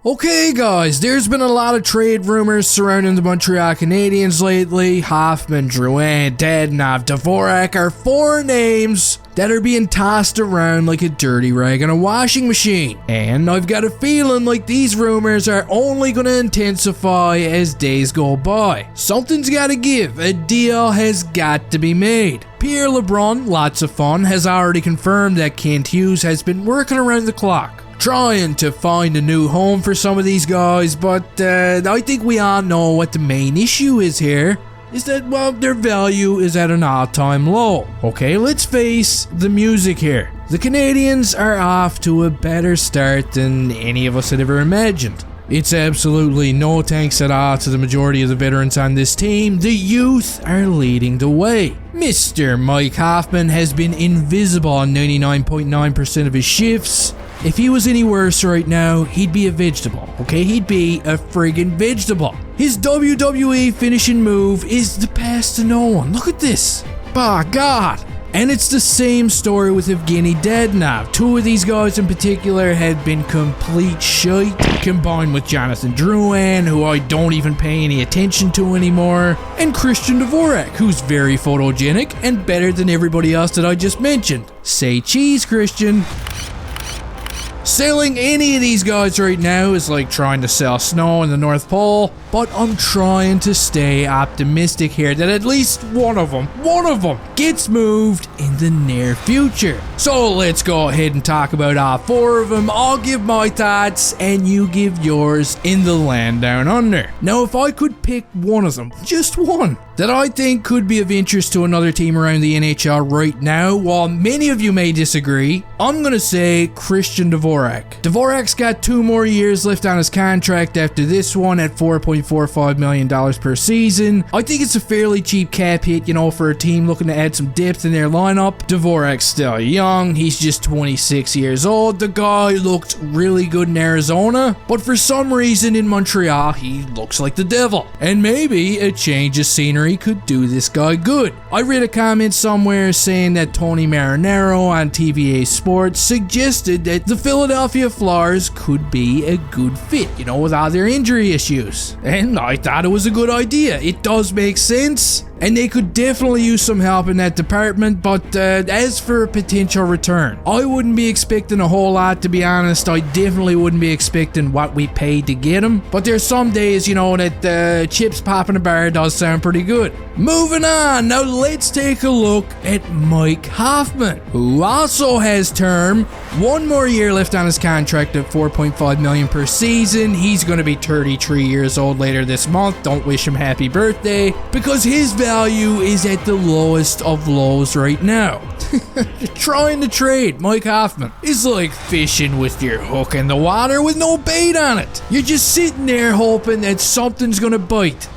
Okay guys, there's been a lot of trade rumors surrounding the Montreal Canadiens lately. Hoffman, Drouin, Dadonov, Dvorak are 4 names that are being tossed around like a dirty rag on a washing machine. And I've got a feeling like these rumors are only going to intensify as days go by. Something's got to give. A deal has got to be made. Pierre Lebrun, lots of fun, has already confirmed that Hughes has been working around the clock, trying to find a new home for some of these guys, but I think we all know what the main issue is here. Is that, well, their value is at an all-time low. Okay, let's face the music here. The Canadiens are off to a better start than any of us had ever imagined. It's absolutely no thanks at all to the majority of the veterans on this team. The youth are leading the way. Mr. Mike Hoffman has been invisible on 99.9% of his shifts. If he was any worse right now, he'd be a vegetable, okay? He'd be a friggin' vegetable. His WWE finishing move is the pass to no one. Look at this. By God. And it's the same story with Evgeny Dadonov. 2 of these guys in particular had been complete shite, combined with Jonathan Drouin, who I don't even pay any attention to anymore, and Christian Dvorak, who's very photogenic and better than everybody else that I just mentioned. Say cheese, Christian. Selling any of these guys right now is like trying to sell snow in the North Pole, but I'm trying to stay optimistic here that at least one of them gets moved in the near future. So let's go ahead and talk about all 4 of them. I'll give my thoughts and you give yours in the land down under. Now, if I could pick one of them, just one, that I think could be of interest to another team around the NHL right now, while many of you may disagree, I'm gonna say Christian Dvorak. Dvorak's got 2 more years left on his contract after this one at $4.45 million per season. I think it's a fairly cheap cap hit, for a team looking to add some depth in their lineup. Dvorak's still young, he's just 26 years old. The guy looked really good in Arizona, but for some reason in Montreal, he looks like the devil. And maybe a change of scenery could do this guy good. I read a comment somewhere saying that Tony Marinaro on TVA Sports suggested that the Philadelphia Flyers could be a good fit, with all their injury issues. And I thought it was a good idea. It does make sense, and they could definitely use some help in that department, but as for a potential return, I wouldn't be expecting a whole lot, to be honest. I definitely wouldn't be expecting what we paid to get him, but there's some days, that chips popping a bar does sound pretty good. Moving on, now let's take a look at Mike Hoffman, who also has term. 1 more year left on his contract at $4.5 million per season. He's going to be 33 years old later this month. Don't wish him happy birthday, because his value is at the lowest of lows right now. Trying to trade Mike Hoffman is like fishing with your hook in the water with no bait on it. You're just sitting there hoping that something's gonna bite,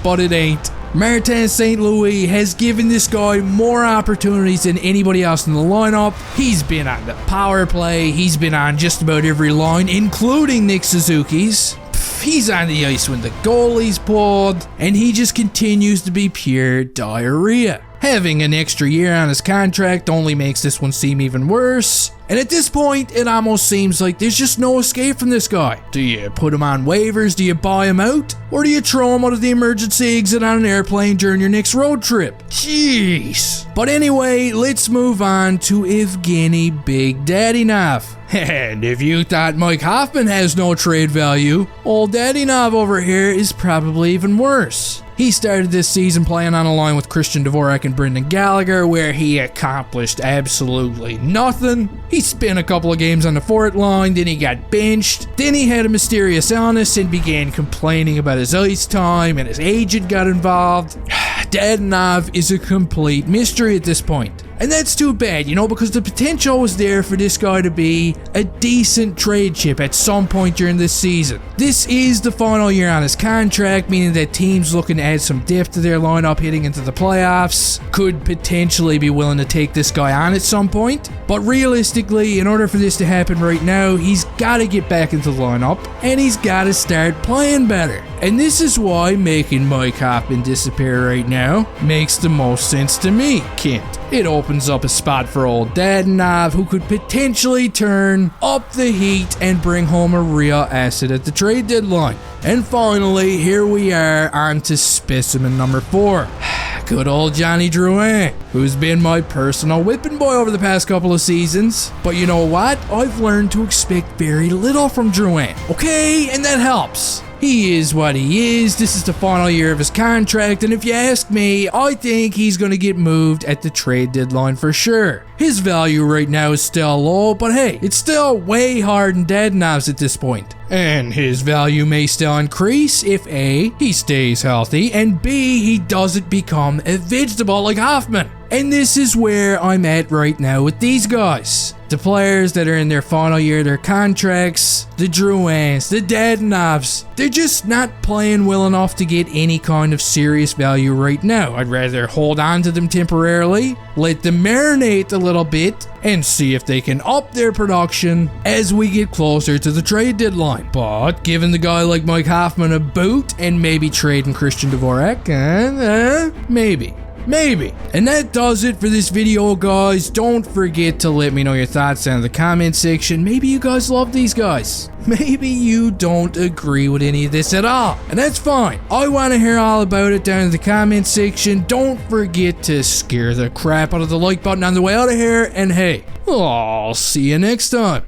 but it ain't. Martin St. Louis has given this guy more opportunities than anybody else in the lineup. He's been on the power play, he's been on just about every line, including Nick Suzuki's. He's on the ice when the goalie's pulled, and he just continues to be pure diarrhea. Having an extra year on his contract only makes this one seem even worse. And at this point, it almost seems like there's just no escape from this guy. Do you put him on waivers? Do you buy him out? Or do you throw him out of the emergency exit on an airplane during your next road trip? Jeez. But anyway, let's move on to Evgeny Big Dadonov. And if you thought Mike Hoffman has no trade value, old Dadonov over here is probably even worse. He started this season playing on a line with Christian Dvorak and Brendan Gallagher, where he accomplished absolutely nothing. He spent a couple of games on the fourth line, then he got benched, then he had a mysterious illness and began complaining about his ice time, and his agent got involved. Dadonov is a complete mystery at this point. And that's too bad, because the potential was there for this guy to be a decent trade chip at some point during this season. This is the final year on his contract, meaning that teams looking to add some depth to their lineup heading into the playoffs could potentially be willing to take this guy on at some point. But realistically, in order for this to happen right now, he's got to get back into the lineup, and he's got to start playing better. And this is why making Mike Hoffman disappear right now makes the most sense to me, Kent. It opens up a spot for old Dadonov, who could potentially turn up the heat and bring home a real asset at the trade deadline. And finally, here we are on to specimen number 4. Good old Johnny Drouin, who's been my personal whipping boy over the past couple of seasons. But you know what? I've learned to expect very little from Drouin, okay? And that helps. He is what he is. This is the final year of his contract, and if you ask me, I think he's going to get moved at the trade deadline for sure. His value right now is still low, but hey, it's still way higher than Dadonov's at this point. And his value may still increase if A, he stays healthy, and B, he doesn't become a vegetable like Hoffman. And this is where I'm at right now with these guys. The players that are in their final year of their contracts, the Drouins, the Dadonovs, they're just not playing well enough to get any kind of serious value right now. I'd rather hold on to them temporarily, let them marinate a little bit, and see if they can up their production as we get closer to the trade deadline. But giving the guy like Mike Hoffman a boot and maybe trading Christian Dvorak, maybe. And that does it for this video, guys. Don't forget to let me know your thoughts down in the comment section. Maybe you guys love these guys. Maybe you don't agree with any of this at all, and that's fine. I want to hear all about it down in the comment section. Don't forget to scare the crap out of the like button on the way out of here, and hey, I'll see you next time.